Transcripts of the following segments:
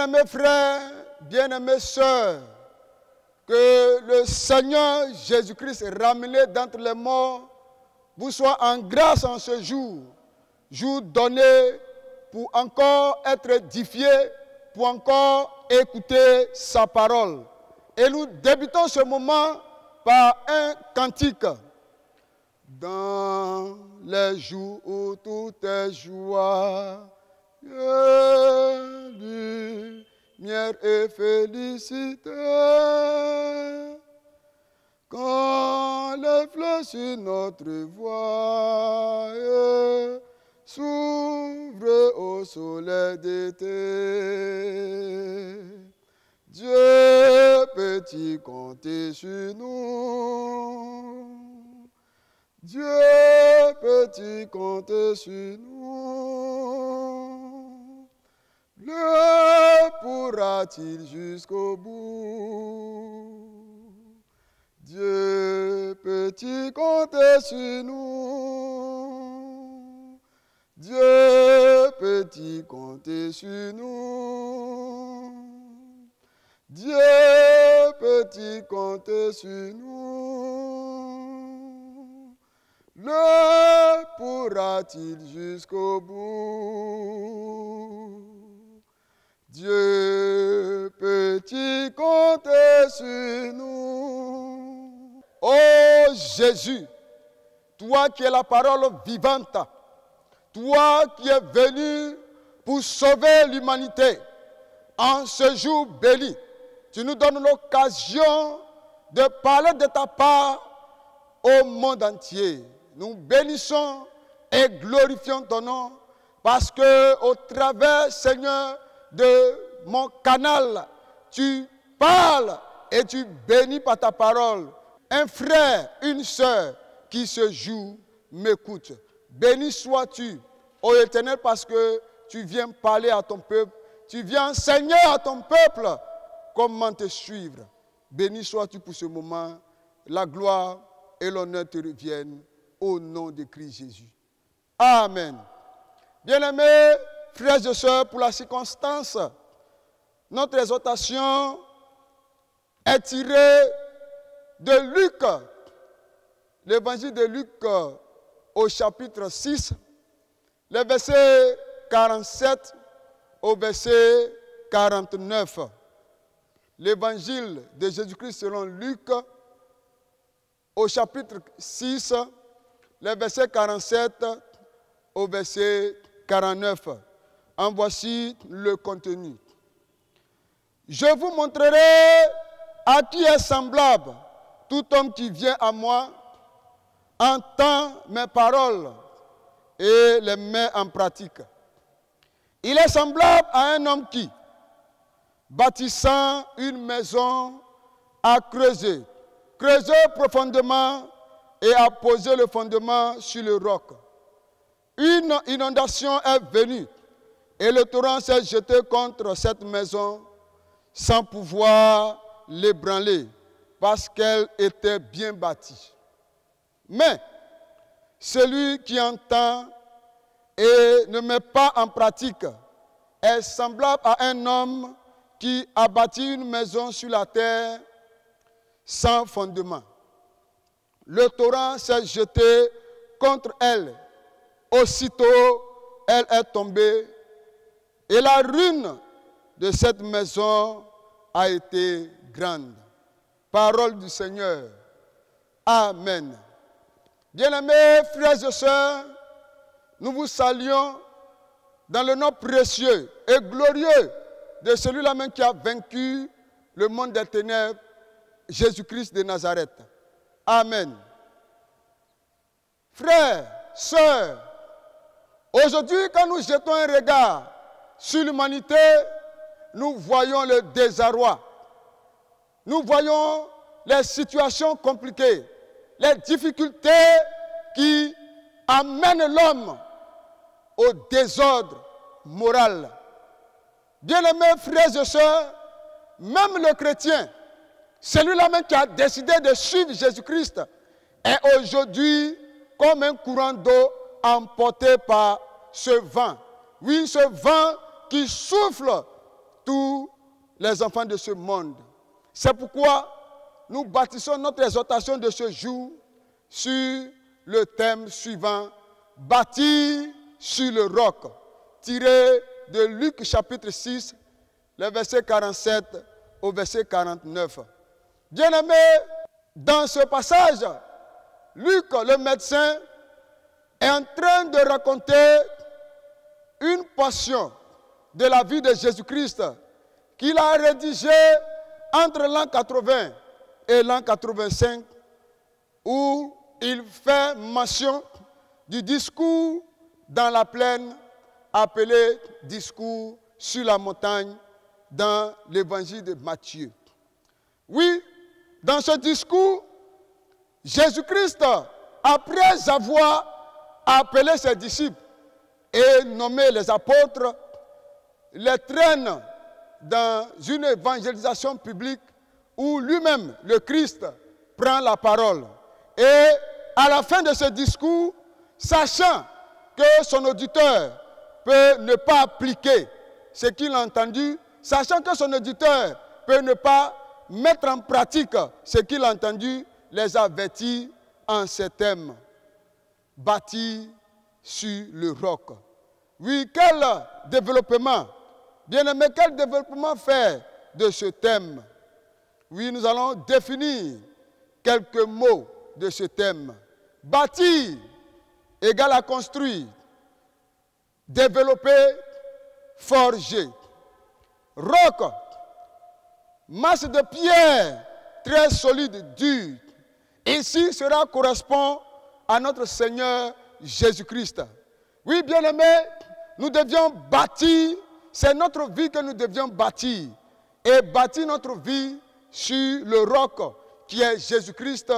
Bien-aimés frères, bien-aimées sœurs, que le Seigneur Jésus-Christ ramené d'entre les morts vous soit en grâce en ce jour, jour donné pour encore être édifié, pour encore écouter sa parole. Et nous débutons ce moment par un cantique. Dans les jours où tout est joie, lumière et félicité, quand les fleurs sur notre voie s'ouvrent au soleil d'été, Dieu peut-il compter sur nous? Dieu peut-il compter sur nous? Le pourra-t-il jusqu'au bout? Dieu peut-il compter sur nous? Dieu peut-il compter sur nous? Dieu peut-il compter sur nous? Le pourra-t-il jusqu'au bout? Dieu peut-il compter sur nous? Ô Jésus, toi qui es la parole vivante, toi qui es venu pour sauver l'humanité, en ce jour béni, tu nous donnes l'occasion de parler de ta part au monde entier. Nous bénissons et glorifions ton nom parce que au travers, Seigneur, de mon canal, tu parles et tu bénis par ta parole. Un frère, une sœur qui ce jour m'écoute. Béni sois-tu, ô Éternel, parce que tu viens parler à ton peuple. Tu viens enseigner à ton peuple comment te suivre. Béni sois-tu pour ce moment. La gloire et l'honneur te reviennent au nom de Christ Jésus. Amen. Bien-aimés, frères et sœurs, pour la circonstance, notre exhortation est tirée de Luc, l'évangile de Luc au chapitre 6, les versets 47 au verset 49. L'évangile de Jésus-Christ selon Luc, au chapitre 6, les versets 47 au verset 49. En voici le contenu. Je vous montrerai à qui est semblable tout homme qui vient à moi, entend mes paroles et les met en pratique. Il est semblable à un homme qui, bâtissant une maison, a creusé profondément et a posé le fondement sur le roc. Une inondation est venue et le torrent s'est jeté contre cette maison sans pouvoir l'ébranler parce qu'elle était bien bâtie. Mais celui qui entend et ne met pas en pratique est semblable à un homme qui a bâti une maison sur la terre sans fondement. Le torrent s'est jeté contre elle. Aussitôt, elle est tombée et la ruine de cette maison a été grande. Parole du Seigneur. Amen. Bien-aimés frères et sœurs, nous vous saluons dans le nom précieux et glorieux de celui-là même qui a vaincu le monde des ténèbres, Jésus-Christ de Nazareth. Amen. Frères, sœurs, aujourd'hui quand nous jetons un regard sur l'humanité, nous voyons le désarroi. Nous voyons les situations compliquées, les difficultés qui amènent l'homme au désordre moral. Bien-aimés frères et sœurs, même le chrétien, celui-là même qui a décidé de suivre Jésus-Christ, est aujourd'hui comme un courant d'eau emporté par ce vent. Oui, ce vent qui souffle tous les enfants de ce monde. C'est pourquoi nous bâtissons notre exhortation de ce jour sur le thème suivant, bâtir sur le roc, tiré de Luc chapitre 6, le verset 47 au verset 49. Bien-aimés, dans ce passage, Luc, le médecin, est en train de raconter une portion de la vie de Jésus-Christ qu'il a rédigée entre l'an 80 et l'an 85, où il fait mention du discours dans la plaine appelé discours sur la montagne dans l'évangile de Matthieu. Oui, dans ce discours, Jésus-Christ, après avoir appelé ses disciples et nommé les apôtres, les traîne dans une évangélisation publique où lui-même, le Christ, prend la parole. Et à la fin de ce discours, sachant que son auditeur peut ne pas appliquer ce qu'il a entendu, sachant que son auditeur peut ne pas mettre en pratique ce qu'il a entendu, les avertit en ces thèmes. Bâti sur le roc. Oui, quel développement, bien-aimé, quel développement faire de ce thème? Oui, nous allons définir quelques mots de ce thème. Bâtir égale à construire, développer, forger. Roc, masse de pierre très solide, dure. Ici, cela correspond à notre Seigneur Jésus-Christ. Oui, bien-aimés, nous devions bâtir, c'est notre vie que nous devions bâtir. Et bâtir notre vie sur le roc qui est Jésus-Christ.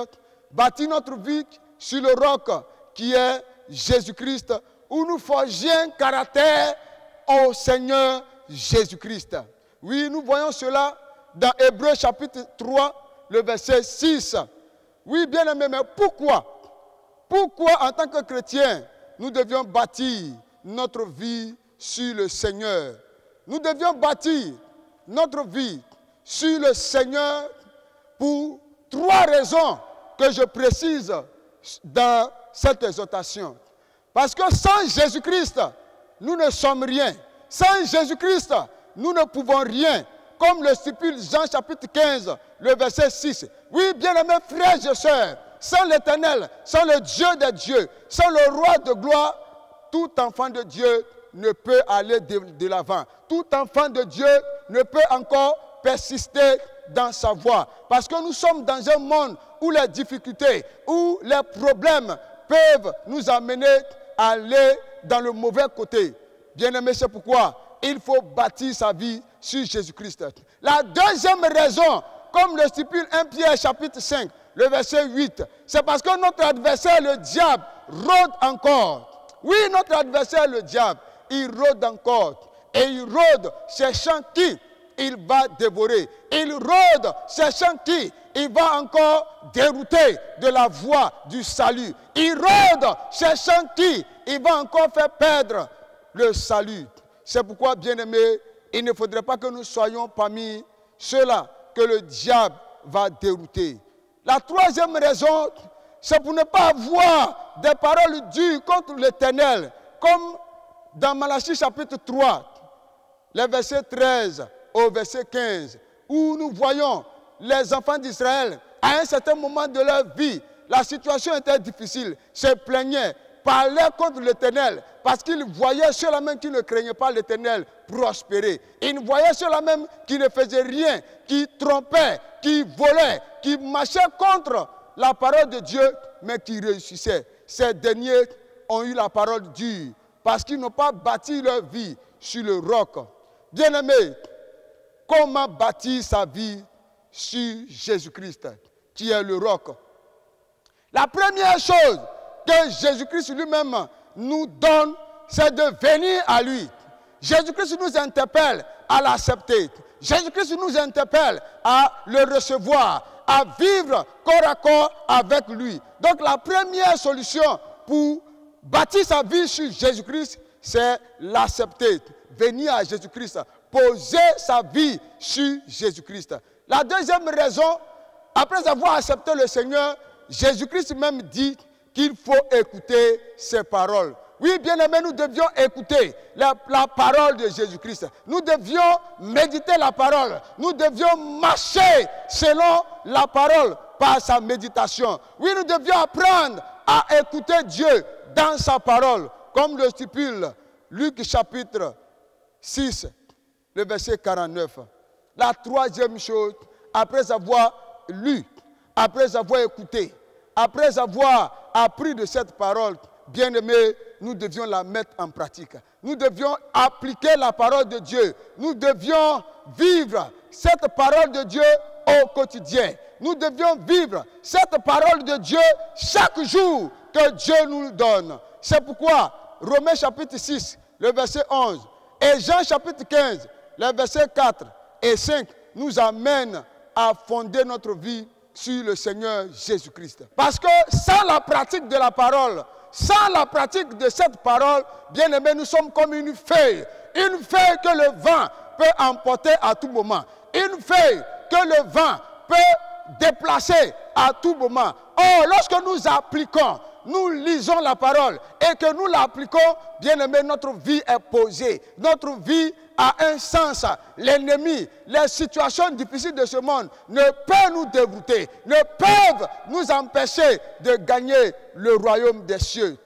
Bâtir notre vie sur le roc qui est Jésus-Christ, où nous forgions un caractère au Seigneur Jésus-Christ. Oui, nous voyons cela dans Hébreux chapitre 3, le verset 6. Oui, bien aimé, mais pourquoi en tant que chrétiens, nous devions bâtir notre vie sur le Seigneur? Nous devions bâtir notre vie sur le Seigneur pour 3 raisons que je précise dans cette exhortation. Parce que sans Jésus-Christ, nous ne sommes rien. Sans Jésus-Christ, nous ne pouvons rien. Comme le stipule Jean chapitre 15, le verset 6. Oui, bien-aimés frères et sœurs, sans l'Éternel, sans le Dieu des dieux, sans le roi de gloire, tout enfant de Dieu ne peut aller de l'avant. Tout enfant de Dieu ne peut encore persister dans sa voie. Parce que nous sommes dans un monde où les difficultés, où les problèmes peuvent nous amener à aller dans le mauvais côté. Bien-aimé, c'est pourquoi il faut bâtir sa vie sur Jésus-Christ. La deuxième raison, comme le stipule 1 Pierre chapitre 5, le verset 8, c'est parce que notre adversaire, le diable, rôde encore. Oui, notre adversaire, le diable, il rôde encore. Et il rôde cherchant qui il va dévorer. Il rôde cherchant qui il va encore dérouter de la voie du salut. Il rôde cherchant qui il va encore faire perdre le salut. C'est pourquoi, bien-aimés, il ne faudrait pas que nous soyons parmi ceux-là que le diable va dérouter. La troisième raison, c'est pour ne pas avoir des paroles dures contre l'Éternel, comme dans Malachie chapitre 3, les versets 13 au verset 15, où nous voyons les enfants d'Israël, à un certain moment de leur vie, la situation était difficile, se plaignaient, parlaient contre l'Éternel, parce qu'ils voyaient ceux-là même qui ne craignaient pas l'Éternel prospérer. Ils voyaient ceux-là même qui ne faisaient rien, qui trompaient, qui volaient, qui marchaient contre la parole de Dieu, mais qui réussissaient. Ces derniers ont eu la parole dure, parce qu'ils n'ont pas bâti leur vie sur le roc. Bien-aimés, comment bâtir sa vie sur Jésus-Christ, qui est le roc? La première chose que Jésus-Christ lui-même nous donne, c'est de venir à lui. Jésus-Christ nous interpelle à l'accepter. Jésus-Christ nous interpelle à le recevoir, à vivre corps à corps avec lui. Donc la première solution pour bâtir sa vie sur Jésus-Christ, c'est l'accepter. Venir à Jésus-Christ, poser sa vie sur Jésus-Christ. La deuxième raison, après avoir accepté le Seigneur, Jésus-Christ même dit qu'il faut écouter ses paroles. Oui, bien-aimés, nous devions écouter la parole de Jésus-Christ. Nous devions méditer la parole. Nous devions marcher selon la parole par sa méditation. Oui, nous devions apprendre à écouter Dieu dans sa parole, comme le stipule Luc chapitre 6, le verset 49. La troisième chose, après avoir lu, après avoir écouté, après avoir appris de cette parole, bien-aimés, nous devions la mettre en pratique. Nous devions appliquer la parole de Dieu. Nous devions vivre cette parole de Dieu au quotidien. Nous devions vivre cette parole de Dieu chaque jour que Dieu nous donne. C'est pourquoi Romains chapitre 6, le verset 11, et Jean chapitre 15, le verset 4 et 5 nous amènent à fonder notre vie sur le Seigneur Jésus-Christ. Parce que sans la pratique de la parole, sans la pratique de cette parole, bien-aimés, nous sommes comme une feuille que le vent peut emporter à tout moment, une feuille que le vent peut déplacer à tout moment. Or, lorsque nous appliquons, nous lisons la parole et que nous l'appliquons, bien-aimés, notre vie est posée, notre vie a un sens. L'ennemi, les situations difficiles de ce monde ne peuvent nous dérouter, ne peuvent nous empêcher de gagner le royaume des cieux.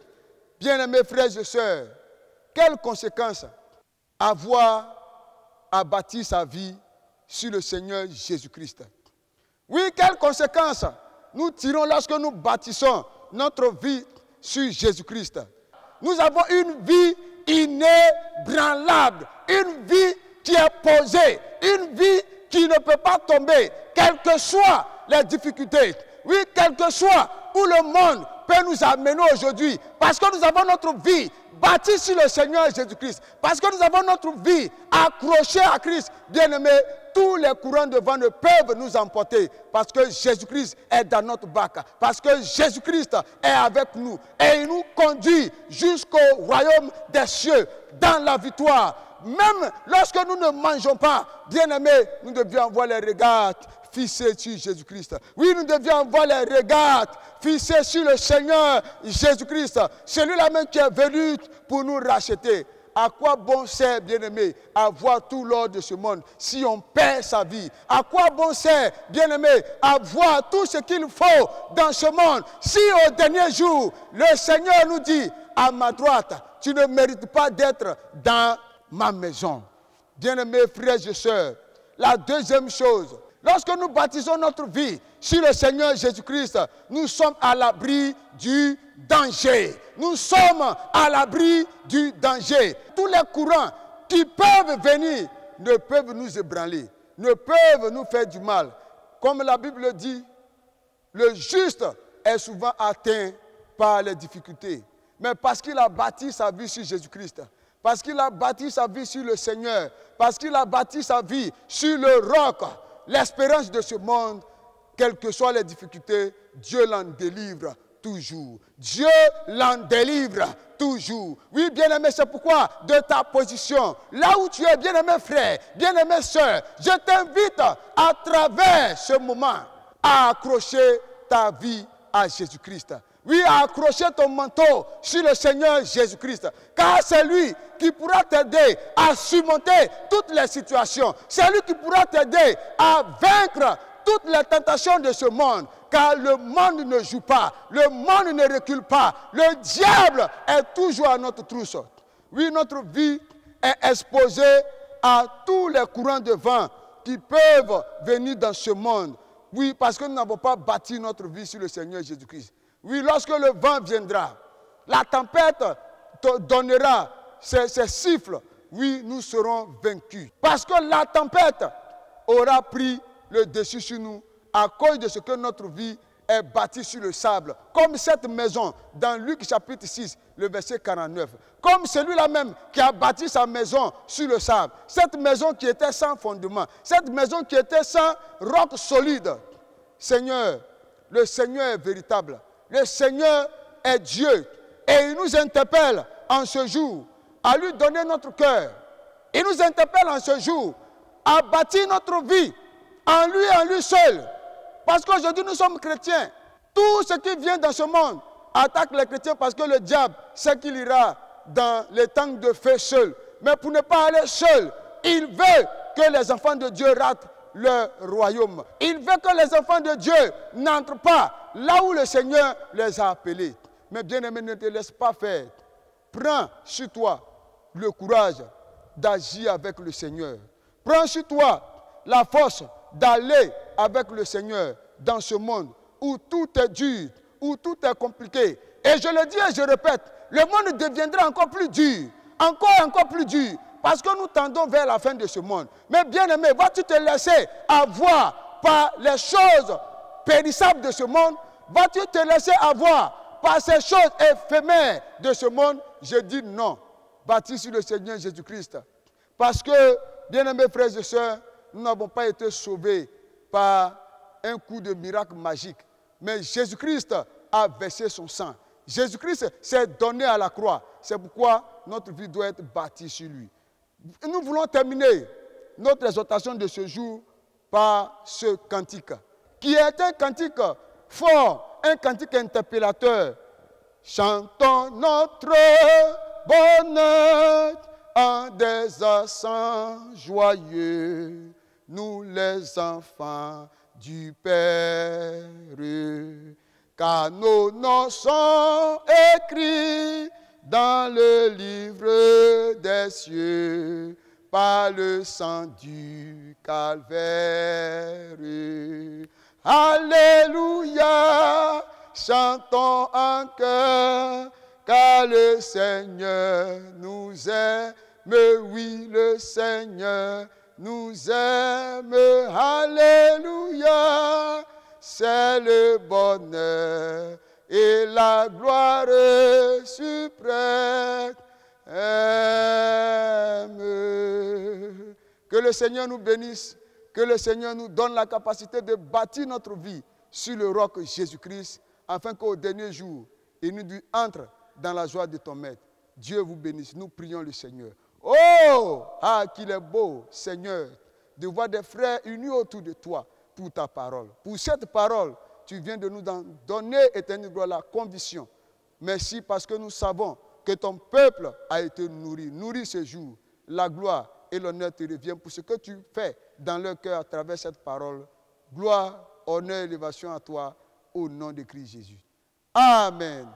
Bien-aimés frères et sœurs, quelles conséquences avoir à bâtir sa vie sur le Seigneur Jésus-Christ? Oui, quelles conséquences nous tirons lorsque nous bâtissons notre vie sur Jésus-Christ? Nous avons une vie inébranlable, une vie qui est posée, une vie qui ne peut pas tomber, quelles que soient les difficultés. Oui, quel que soit où le monde peut nous amener aujourd'hui, parce que nous avons notre vie bâtie sur le Seigneur Jésus-Christ, parce que nous avons notre vie accrochée à Christ, bien-aimés, tous les courants de vent ne peuvent nous emporter, parce que Jésus-Christ est dans notre bac, parce que Jésus-Christ est avec nous, et il nous conduit jusqu'au royaume des cieux, dans la victoire. Même lorsque nous ne mangeons pas, bien-aimés, nous devions avoir les regards fixés sur Jésus-Christ. Oui, nous devions avoir les regards fixés sur le Seigneur Jésus-Christ, celui-là même qui est venu pour nous racheter. À quoi bon sert, bien-aimé, avoir tout l'or de ce monde si on perd sa vie? À quoi bon sert, bien-aimé, avoir tout ce qu'il faut dans ce monde si au dernier jour, le Seigneur nous dit, à ma droite, tu ne mérites pas d'être dans ma maison? Bien-aimés frères et sœurs, la deuxième chose, lorsque nous bâtissons notre vie sur le Seigneur Jésus-Christ, nous sommes à l'abri du danger. Nous sommes à l'abri du danger. Tous les courants qui peuvent venir ne peuvent nous ébranler, ne peuvent nous faire du mal. Comme la Bible dit, le juste est souvent atteint par les difficultés. Mais parce qu'il a bâti sa vie sur Jésus-Christ, parce qu'il a bâti sa vie sur le Seigneur, parce qu'il a bâti sa vie sur le roc, l'espérance de ce monde, quelles que soient les difficultés, Dieu l'en délivre toujours. Dieu l'en délivre toujours. Oui, bien-aimé, c'est pourquoi de ta position, là où tu es, bien-aimé frère, bien-aimé soeur, je t'invite à travers ce moment à accrocher ta vie à Jésus-Christ. Oui, à accrocher ton manteau sur le Seigneur Jésus-Christ. Car c'est lui qui pourra t'aider à surmonter toutes les situations. C'est lui qui pourra t'aider à vaincre toutes les tentations de ce monde. Car le monde ne joue pas, le monde ne recule pas. Le diable est toujours à notre trousse. Oui, notre vie est exposée à tous les courants de vent qui peuvent venir dans ce monde. Oui, parce que nous n'avons pas bâti notre vie sur le Seigneur Jésus-Christ. Oui, lorsque le vent viendra, la tempête te donnera ses siffles. Oui, nous serons vaincus. Parce que la tempête aura pris le dessus sur nous à cause de ce que notre vie est bâtie sur le sable. Comme cette maison dans Luc chapitre 6, le verset 49. Comme celui-là même qui a bâti sa maison sur le sable. Cette maison qui était sans fondement. Cette maison qui était sans roc solide. Seigneur, le Seigneur est véritable. Le Seigneur est Dieu et il nous interpelle en ce jour à lui donner notre cœur Il nous interpelle en ce jour à bâtir notre vie en lui seul. Parce qu'aujourd'hui, nous sommes chrétiens. Tout ce qui vient dans ce monde attaque les chrétiens parce que le diable sait qu'il ira dans les tanks de feu seul. Mais pour ne pas aller seul, il veut que les enfants de Dieu ratent le royaume. Il veut que les enfants de Dieu n'entrent pas là où le Seigneur les a appelés. Mais bien-aimé, ne te laisse pas faire. Prends sur toi le courage d'agir avec le Seigneur. Prends sur toi la force d'aller avec le Seigneur dans ce monde où tout est dur, où tout est compliqué. Et je le dis et je répète, le monde deviendra encore plus dur, encore plus dur, parce que nous tendons vers la fin de ce monde. Mais bien-aimé, vas-tu te laisser avoir par les choses périssables de ce monde? Vas-tu te laisser avoir par ces choses éphémères de ce monde? Je dis non. Bâtis sur le Seigneur Jésus-Christ. Parce que, bien-aimés frères et sœurs, nous n'avons pas été sauvés par un coup de miracle magique. Mais Jésus-Christ a versé son sang. Jésus-Christ s'est donné à la croix. C'est pourquoi notre vie doit être bâtie sur lui. Nous voulons terminer notre exhortation de ce jour par ce cantique, qui est un cantique fort, un cantique interpellateur. Chantons notre bonheur en des accents joyeux, nous les enfants du Père, car nos noms sont écrits dans le livre des cieux par le sang du calvaire. Alléluia, chantons en chœur, car le Seigneur nous aime, oui, le Seigneur nous aime. Alléluia, c'est le bonheur et la gloire suprême. Que le Seigneur nous bénisse, que le Seigneur nous donne la capacité de bâtir notre vie sur le roc Jésus-Christ, afin qu'au dernier jour, il nous dit, entre dans la joie de ton maître. Dieu vous bénisse. Nous prions le Seigneur. Oh, ah, qu'il est beau, Seigneur, de voir des frères unis autour de toi pour ta parole. Pour cette parole, tu viens de nous donner, éternelle gloire, la conviction. Merci parce que nous savons que ton peuple a été nourri. Nourri ce jour. La gloire et l'honneur te reviennent pour ce que tu fais dans leur cœur à travers cette parole. Gloire, honneur, élévation à toi, au nom de Christ Jésus. Amen.